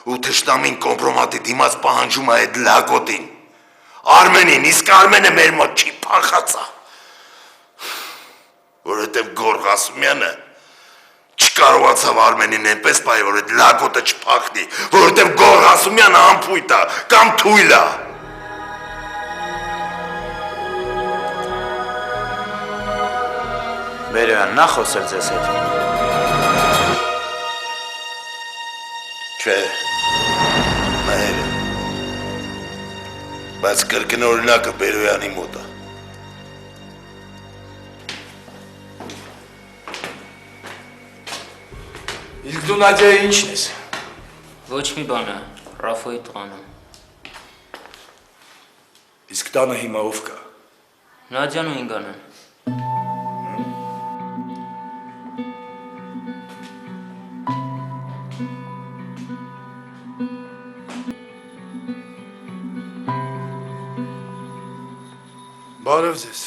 ու թշնամին կոմպրոմատի դիմաց պահանջում է այդ լակոտին։ Արմենին, իսկ Արմենը մեր մոտ չի փախացա։ Որովհետև Գորղասումյանը չկարողացավ Արմենին այնպես պահի, որ այդ լակոտը չփախնի, որովհետև Գորղասումյանը անփույթ է կամ թույլ է։ Բերոյան, նա խոսել ձեզ հետ։ Չէ, Մհերը, բայց կրկնօրինակը Բերոյանի մոտ է։ Իսկ դու Նադյայի ինչն ես։ Ոչ մի բան է, Ռաֆոյի տղան է։ Իսկ տանը հիմա ով կա։ Նադյան ու Ինգանան։ Բարև ձեզ։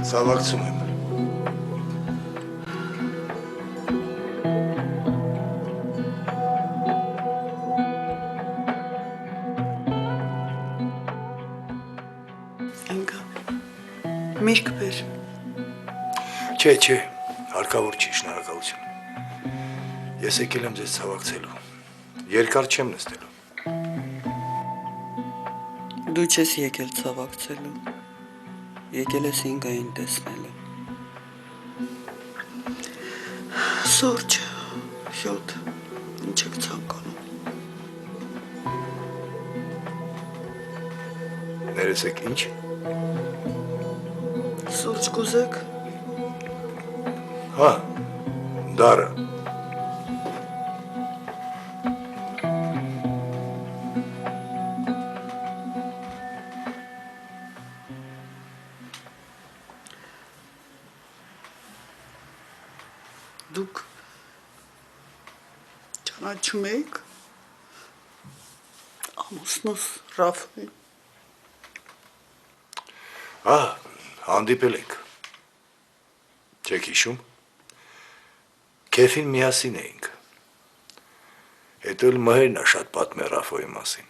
Ցավակցում եմ։ Ինգա, միրգ բեր։ Չէ, հարկավոր չի, շնորհակալություն։ Ես եկել եմ ձեզ ցավակցելու։ Երկար չեմ նստելու։ Դու չես եկել ցավակցելու, եկել ես Ինգային տեսնելու։ Սուրճ, յոթ, ինչ եք ցանկանում։ Ներեցեք ինչ։ Սուրճ կուզեք։ Հա, դարը։ Դուք ճանաչում եք ամուսնուս Ռաֆոյին։ Հանդիպել ենք։ Չեք հիշում։ Քեֆին միասին էինք։ Հետո էլ Մհերն է շատ պատմել Ռաֆոյի մասին։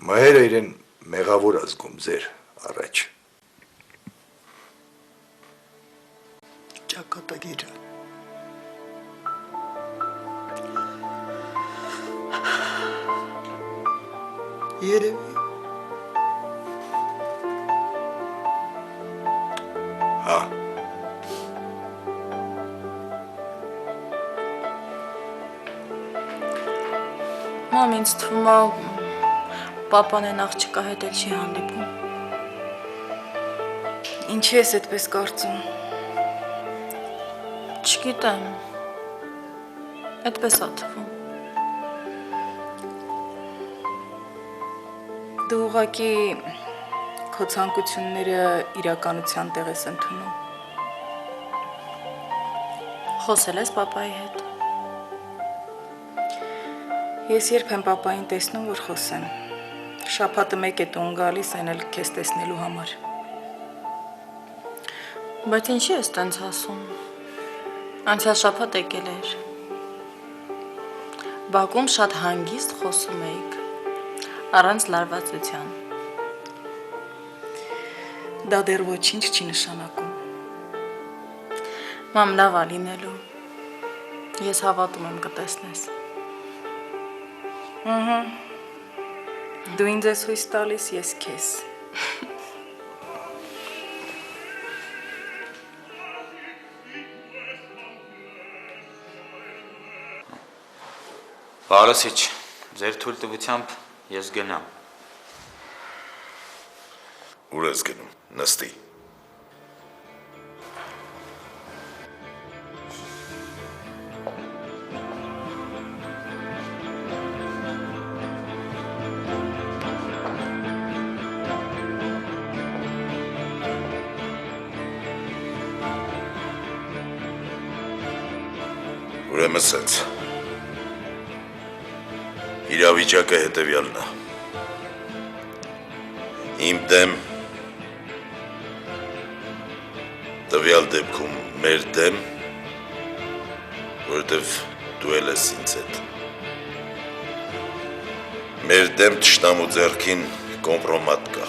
Մհերը իրեն մեղավոր է զգում ձեր առաջ։ Ճակատագիր։ Երևի։ Հա։ Մամ, ինձ թվում է պապան են աղջկա հետ էլ չի հանդիպում։ Ինչի ես այդպես կարծում։ Չգիտեմ, այդպես ա թվում։ Դու ուղղակի քո ցանկությունները իրականության տեղ ես ընդունում։ Խոսել ես պապայի հետ։ Ես երբ եմ պապային տեսնում, որ խոսեմ։ Շաբաթը մեկ է տուն գալիս, այն էլ քեզ տեսնելու համար։ Բայց ինչի ես տենց ասում։ Անցյալ շաբաթ եկել էր։ Բակում շատ հանգիստ խոսում էիք, առանց լարվածության։ Դա դեռ ոչինչ չի նշանակում։ Մամ, լավ ա լինելու։ Ես հավատում եմ կտեսնես։ Դու ինձ ես հույս տալիս, ես քեզ։ Վարոսիչ, ձեր թույլտվությամբ ես գնամ։ Ուր ես գնում, նստի։ Ուրեմն սենց։ Իրավիճակը հետևյալն է։ Իմ դեմ Տվյալ դեպքում մեր դեմ, որովհետև դու էլ ես ինձ հետ։ Մեր դեմ թշնամու ձեռքին կոմպրոմատ կա։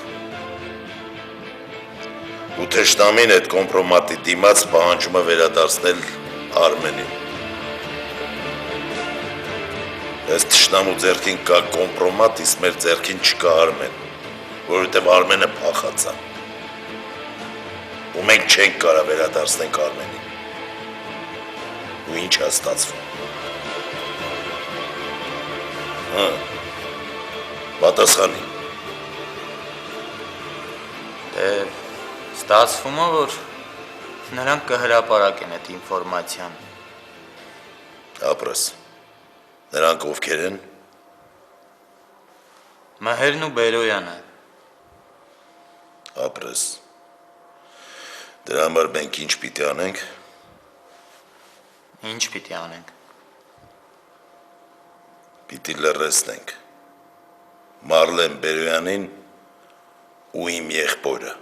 Ու թշնամին այդ կոմպրոմատի դիմաց պահանջում է վերադարձնել Արմենին։ Այս թշնամու ձեռքին կա կոմպրոմատ, իսկ մեր ձեռքին չկա Արմեն, որովհետև Արմենը փախած է։ Ու մենք չենք կարա վերադարձնենք Արմենին։ Ու ինչ է ստացվում։ Պատասխանի։ Ստացվում է, որ նրանք կհրապարակեն այդ ինֆորմացիան։ Ապրես։ Նրանք ովքեր են։ Մհերն ու Բերոյանը։ Ապրես։ Դրա համար մենք ինչ պիտի անենք։ Ինչ պիտի անենք։ Պիտի լռեցնենք Մարլեն Բերոյանին ու իմ եղբորը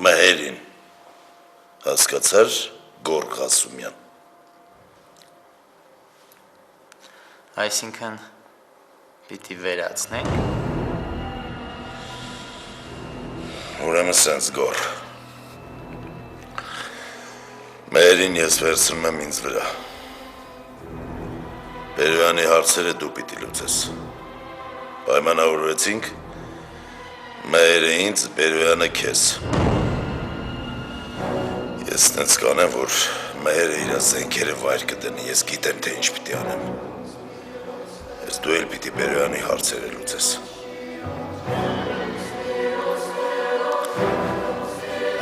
Մհերին, հասկացար Գոռ Ղասումյան։ Այսինքն պիտի վերացնենք։ Ուրեմն սենց Գոռ։ Մհերին ես վերցնում եմ ինձ վրա։ Բերոյանի հարցերը դու պիտի լուծես։ Պայմանավորվեցինք, Մհերը ինձ, Բերոյանը քեզ։ Ես տենց կանեմ, որ Մհերը իր զենքերը վայր կդնի, ես գիտեմ, թե ինչ պիտի անեմ։ Ես դու էլ պիտի Բերոյանի հարցերը լուծես։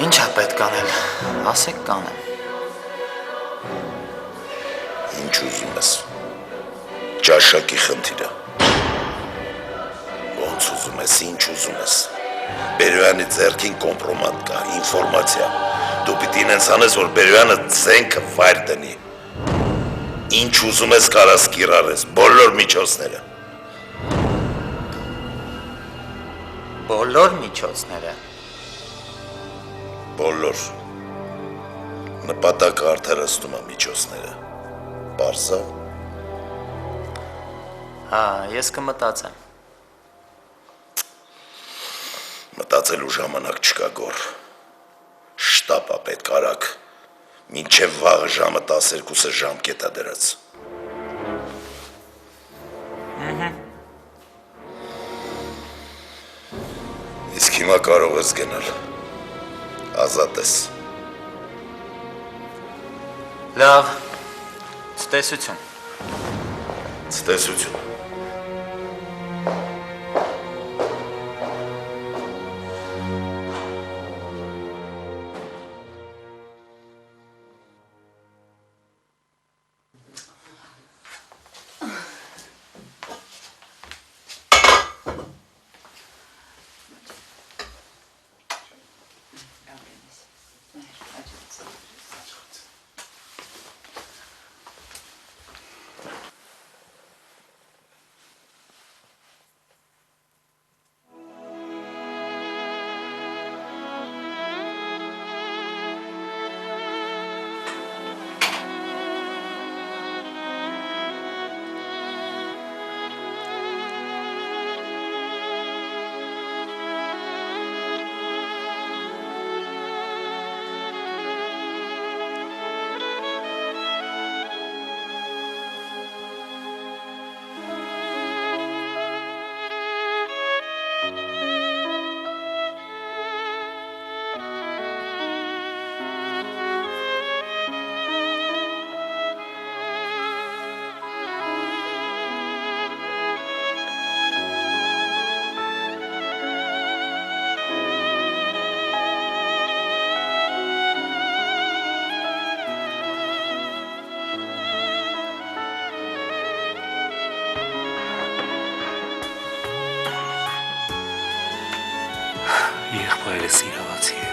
Ինչ է պետք անել, ասեք կանեմ։ Ինչ ուզում ես։ Ճաշակի խնդիրը։ Ոնց ուզում ես, ինչ ուզում ես։ Բերոյանի ձեռքին կոմպրոմատ կա, ինֆորմացիա։ Դու պիտի ինձ անես, որ Բերոյանը զենքը վայր դնի։ Ինչ ուզում ես կարաս կիրառես, բոլոր միջոցները։ Բոլոր միջոցները։ Բոլոր։ Նպատակը արդարացնում է միջոցները։ Պարզա։ Հա, ես կմտածեմ։ Մտածելու ժամանակ չկա Գոռ։ Շտապ է պետք արագ։ Մինչև վաղը ժամը 12-ը ժամկետ է դրած։ Իսկ հիմա կարող ես գնալ։ Ազատ ես։ Լավ, ցտեսություն։ Ցտեսություն։ Եղբայրս իրավացի է։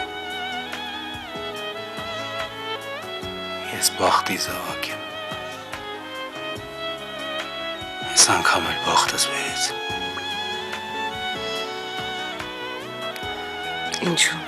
Ես բախտի զավակ եմ։ Ես անգամ էլ բախտս վերեց։ Ինչու։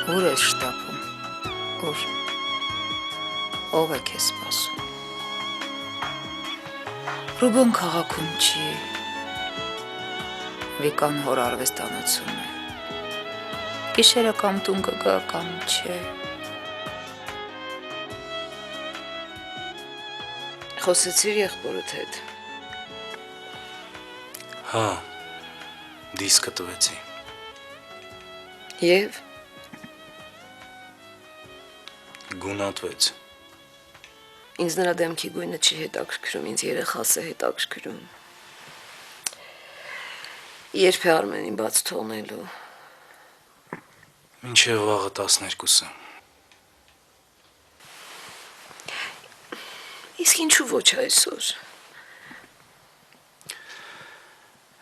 Ուր ես շտապում։ Ուր։ Ով է քեզ սպասում։ Ռուբոն քաղաքում չի։ Վիկան հոր արվեստանոցում է։ Գիշերը կամ տուն կգա կամ չէ։ Խոսեցիր եղբորդ հետ։ Հա, դիսկը տվեցի։ Եվ Գունատվեց։ ինձ նրա դեմքի գույնը չի հետաքրքրում, ինձ երեխաս է հետաքրքրում։ Երբ է Արմենին բաց թողնելու։ Մինչև վաղը 12-ը։ Իսկ ինչու ոչ այսօր։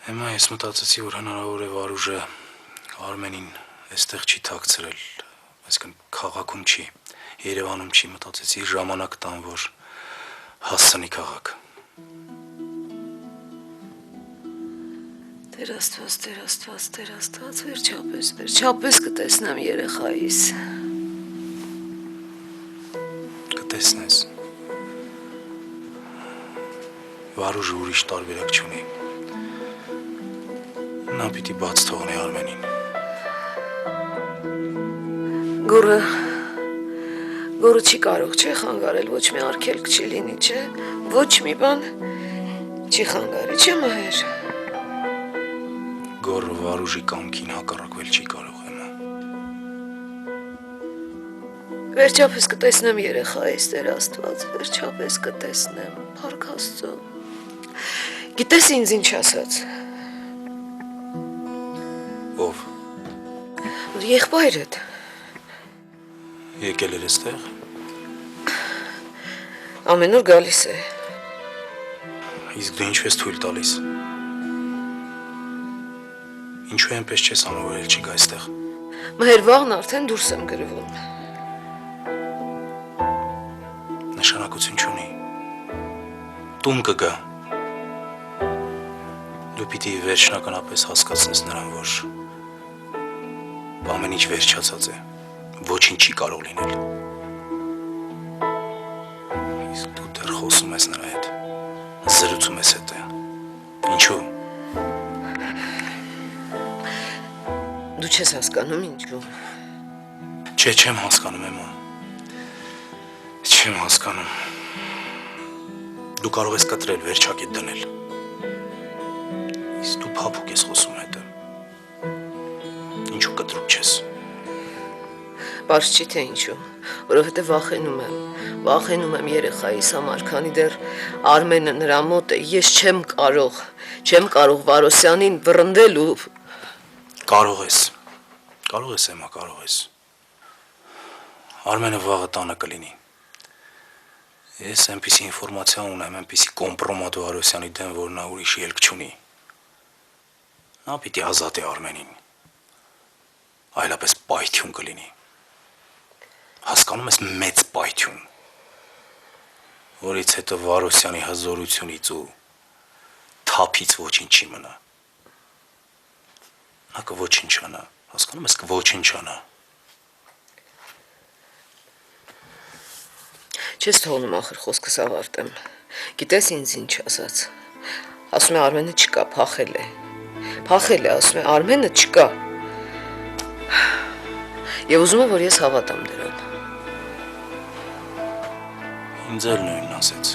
Հիմա ես մտածեցի, որ հնարավոր է Վարուժը Արմենին այստեղ չի թաքցրել, այսինքն քաղաքում չի, Երևանում չի, մտածեցի ժամանակ տան, որ հասցնի քաղաք։ Տեր Աստված, վերջապես կտեսնեմ երեխայիս։ Կտեսնես։ Վարուժը ուրիշ տարբերակ չունի։ Նա պիտի բաց թողնի Արմենին։ Գորը չի կարող, չէ խանգարել, ոչ մի արգելք չի լինի, չէ, ոչ մի բան չի խանգարի, չէ մահեր։ Գորը Վարուժի կամքին հակառակվել չի կարող Էմմա։ Վերջապես կտեսնեմ երեխայիս, Տեր Աստված, վերջապես կտեսնեմ, փառք Աստծո։ Գիտես ինձ ինչ ասաց։ Ով։ Եղբայրդ։ Եկել էր այստեղ։ Ամեն օր գալիս է։ Իսկ դու ինչու ես թույլ տալիս։ Ինչու այնպես չես անում, որ էլ չի գա այստեղ։ Մհեր վաղն արդեն դուրս եմ գրվում։ Նշանակություն չունի։ Տուն կգա։ Դու պիտի վերջնականապես հասկացնես նրան, որ ամեն ինչ վերջացած է, ոչինչ չի կարող լինել։ Իսկ դու դեռ խոսում ես նրա հետ, զրուցում ես հետ է։ Ինչու։ Դու չես հասկանում ինչու։ Չէ, չեմ հասկանում Էմմա։ Չեմ հասկանում։ Դու կարող ես կտրել, վերջակետ դնել։ Իսկ դու փափուկ ես խոսում հետը։ Ինչու կտրուկ չես։ Պարզ չի թե ինչու, որովհետև վախենում եմ երեխայիս համար, քանի դեռ Արմենը նրա մոտ է, ես չեմ կարող Վարոսյանին վռնդել ու… Կարող ես Էմմա, կարող ես։ Արմենը վաղը տանը կլինի։ Ես այնպիսի ինֆորմացիա ունեմ, այնպիսի կոմպրոմատ Վարոսյանի դեմ, որ նա ուրիշ ելք չունի։ Նա պիտի ազատի Արմենին։ Այլապես պայթյուն կլինի։ Հասկանում ես, մեծ պայթյուն, որից հետո Վարոսյանի հզորությունից ու թափից ոչինչ չի մնա։ Նա կոչնչանա, հասկանում ես, կոչնչանա։ Չես թողնում ախր խոսքս ավարտեմ։ Գիտես ինձ ինչ ասաց։ Ասում է Արմենը չկա, փախել է, ասում է Արմենը չկա։ Եվ ուզում է, որ ես հավատամ դրան։ Ինձ էլ նույնն ասեց։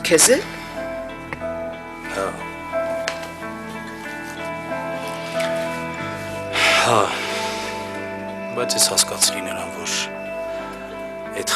Քեզ է։ Հա, բայց ես հասկացրի նրան, որ այդ